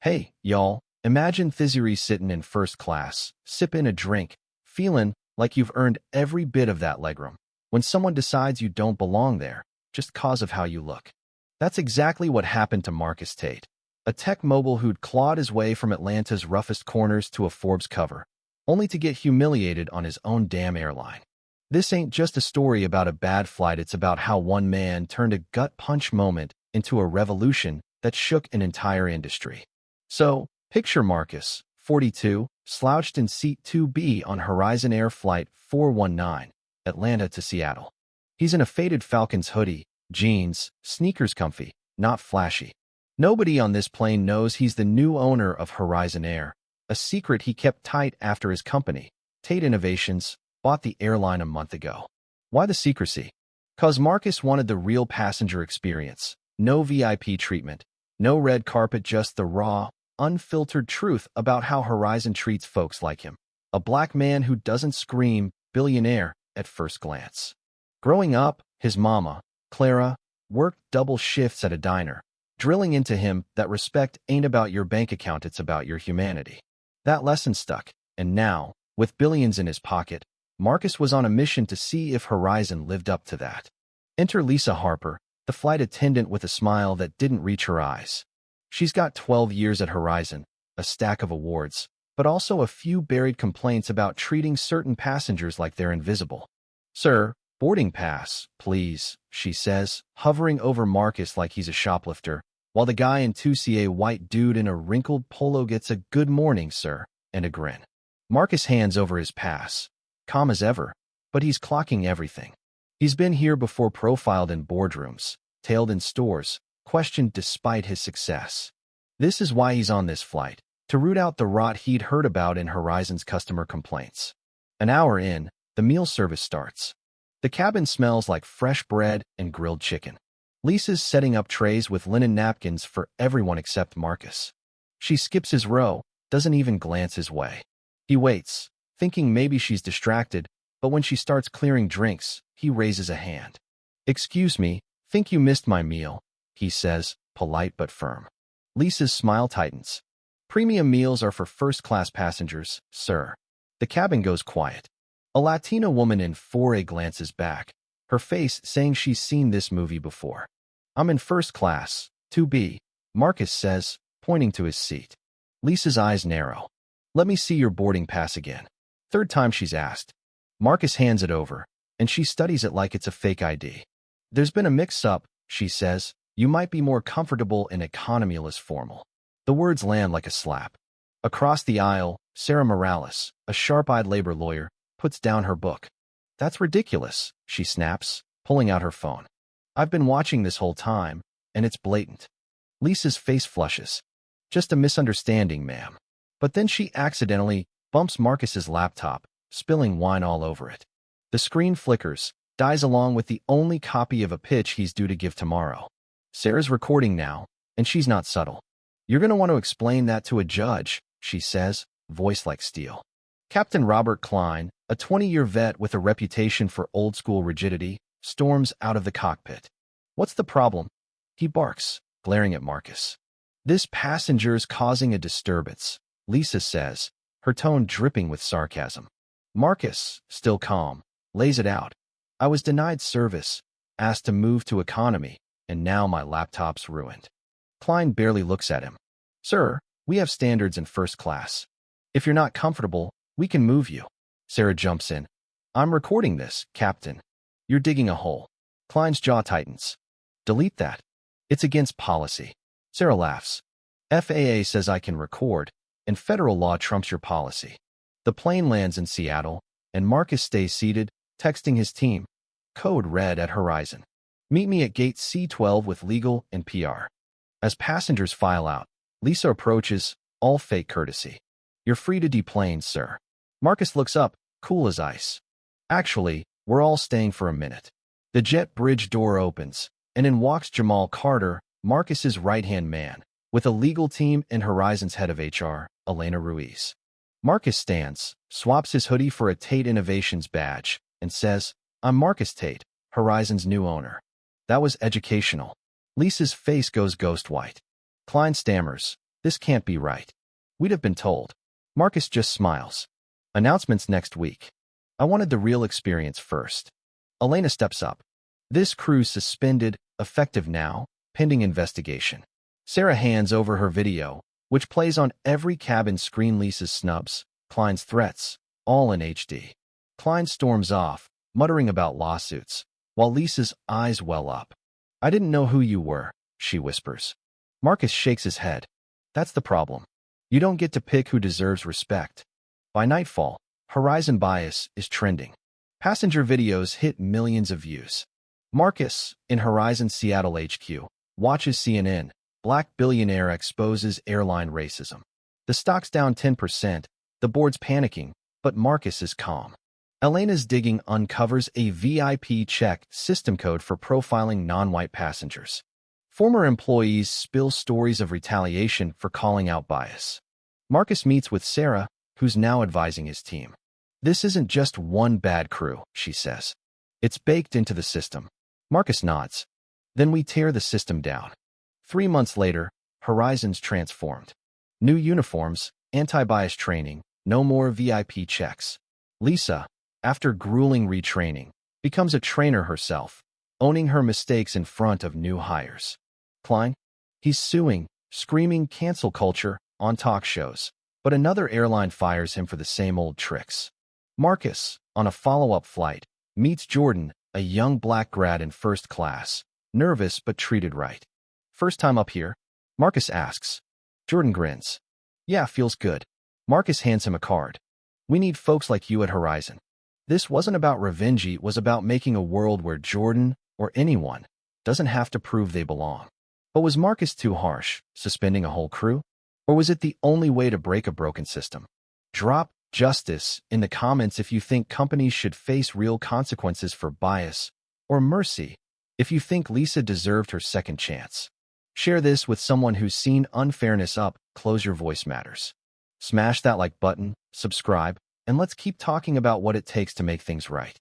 Hey, y'all, imagine Thiziri sitting in first class, sipping a drink, feeling like you've earned every bit of that legroom. When someone decides you don't belong there, just cause of how you look. That's exactly what happened to Marcus Tate, a tech mogul who'd clawed his way from Atlanta's roughest corners to a Forbes cover, only to get humiliated on his own damn airline. This ain't just a story about a bad flight, it's about how one man turned a gut punch moment into a revolution that shook an entire industry. So, picture Marcus, 42, slouched in seat 2B on Horizon Air Flight 419, Atlanta to Seattle. He's in a faded Falcons hoodie, jeans, sneakers comfy, not flashy. Nobody on this plane knows he's the new owner of Horizon Air, a secret he kept tight after his company, Tate Innovations, bought the airline a month ago. Why the secrecy? 'Cause Marcus wanted the real passenger experience, no VIP treatment, no red carpet, just the raw, unfiltered truth about how Horizon treats folks like him, a black man who doesn't scream billionaire at first glance. Growing up, his mama, Clara, worked double shifts at a diner, drilling into him that respect ain't about your bank account, it's about your humanity. That lesson stuck, and now, with billions in his pocket, Marcus was on a mission to see if Horizon lived up to that. Enter Lisa Harper, the flight attendant with a smile that didn't reach her eyes. She's got 12 years at Horizon, a stack of awards, but also a few buried complaints about treating certain passengers like they're invisible. "Sir, boarding pass, please," she says, hovering over Marcus like he's a shoplifter, while the guy in 2C, a white dude in a wrinkled polo, gets a "good morning, sir," and a grin. Marcus hands over his pass, calm as ever, but he's clocking everything. He's been here before, profiled in boardrooms, tailed in stores, questioned despite his success. This is why he's on this flight, to root out the rot he'd heard about in Horizon's customer complaints. An hour in, the meal service starts. The cabin smells like fresh bread and grilled chicken. Lisa's setting up trays with linen napkins for everyone except Marcus. She skips his row, doesn't even glance his way. He waits, thinking maybe she's distracted, but when she starts clearing drinks, he raises a hand. "Excuse me, think you missed my meal," he says, polite but firm. Lisa's smile tightens. "Premium meals are for first-class passengers, sir." The cabin goes quiet. A Latina woman in 4A glances back, her face saying she's seen this movie before. "I'm in first class, 2B, Marcus says, pointing to his seat. Lisa's eyes narrow. "Let me see your boarding pass again." Third time she's asked. Marcus hands it over, and she studies it like it's a fake ID. "There's been a mix-up," she says. "You might be more comfortable in economy, less formal." The words land like a slap. Across the aisle, Sarah Morales, a sharp-eyed labor lawyer, puts down her book. "That's ridiculous," she snaps, pulling out her phone. "I've been watching this whole time, and it's blatant." Lisa's face flushes. "Just a misunderstanding, ma'am." But then she accidentally bumps Marcus's laptop, spilling wine all over it. The screen flickers, dies along with the only copy of a pitch he's due to give tomorrow. Sarah's recording now, and she's not subtle. "You're going to want to explain that to a judge," she says, voice like steel. Captain Robert Klein, a 20-year vet with a reputation for old-school rigidity, storms out of the cockpit. "What's the problem?" he barks, glaring at Marcus. "This passenger's causing a disturbance," Lisa says, her tone dripping with sarcasm. Marcus, still calm, lays it out. "I was denied service, asked to move to economy, and now my laptop's ruined." Klein barely looks at him. "Sir, we have standards in first class. If you're not comfortable, we can move you." Sarah jumps in. "I'm recording this, Captain." "You're digging a hole." Klein's jaw tightens. "Delete that. It's against policy." Sarah laughs. "FAA says I can record, and federal law trumps your policy." The plane lands in Seattle, and Marcus stays seated, texting his team. Code red at Horizon. "Meet me at gate C12 with legal and PR." As passengers file out, Lisa approaches, all fake courtesy. "You're free to deplane, sir." Marcus looks up, cool as ice. "Actually, we're all staying for a minute." The jet bridge door opens, and in walks Jamal Carter, Marcus's right-hand man, with a legal team and Horizon's head of HR, Elena Ruiz. Marcus stands, swaps his hoodie for a Tate Innovations badge, and says, "I'm Marcus Tate, Horizon's new owner." That was educational. Lisa's face goes ghost white. Klein stammers, This can't be right. We'd have been told. Marcus just smiles. Announcements next week. I wanted the real experience first. Elena steps up. This crew suspended, effective now, pending investigation. Sarah hands over her video, which plays on every cabin screen. Lisa's snubs, Klein's threats, all in HD. Klein storms off, muttering about lawsuits, while Lisa's eyes well up. I didn't know who you were, she whispers. Marcus shakes his head. That's the problem. You don't get to pick who deserves respect. By nightfall, Horizon Bias is trending. Passenger videos hit millions of views. Marcus, in Horizon Seattle HQ, watches CNN. Black billionaire exposes airline racism. The stock's down 10%. The board's panicking, but Marcus is calm. Elena's digging uncovers a VIP check system code for profiling non-white passengers. Former employees spill stories of retaliation for calling out bias. Marcus meets with Sarah, who's now advising his team. This isn't just one bad crew, she says. It's baked into the system. Marcus nods. Then we tear the system down. 3 months later, Horizon's transformed. New uniforms, anti-bias training, no more VIP checks. Lisa, after grueling retraining, becomes a trainer herself, owning her mistakes in front of new hires. Klein? He's suing, screaming cancel culture on talk shows, but another airline fires him for the same old tricks. Marcus, on a follow-up flight, meets Jordan, a young black grad in first class, nervous but treated right. First time up here? Marcus asks. Jordan grins. Yeah, feels good. Marcus hands him a card. We need folks like you at Horizon. This wasn't about revenge, it was about making a world where Jordan, or anyone, doesn't have to prove they belong. But was Marcus too harsh, suspending a whole crew? Or was it the only way to break a broken system? Drop justice in the comments if you think companies should face real consequences for bias, or mercy if you think Lisa deserved her second chance. Share this with someone who's seen unfairness up close. Your voice matters. Smash that like button, subscribe, and let's keep talking about what it takes to make things right.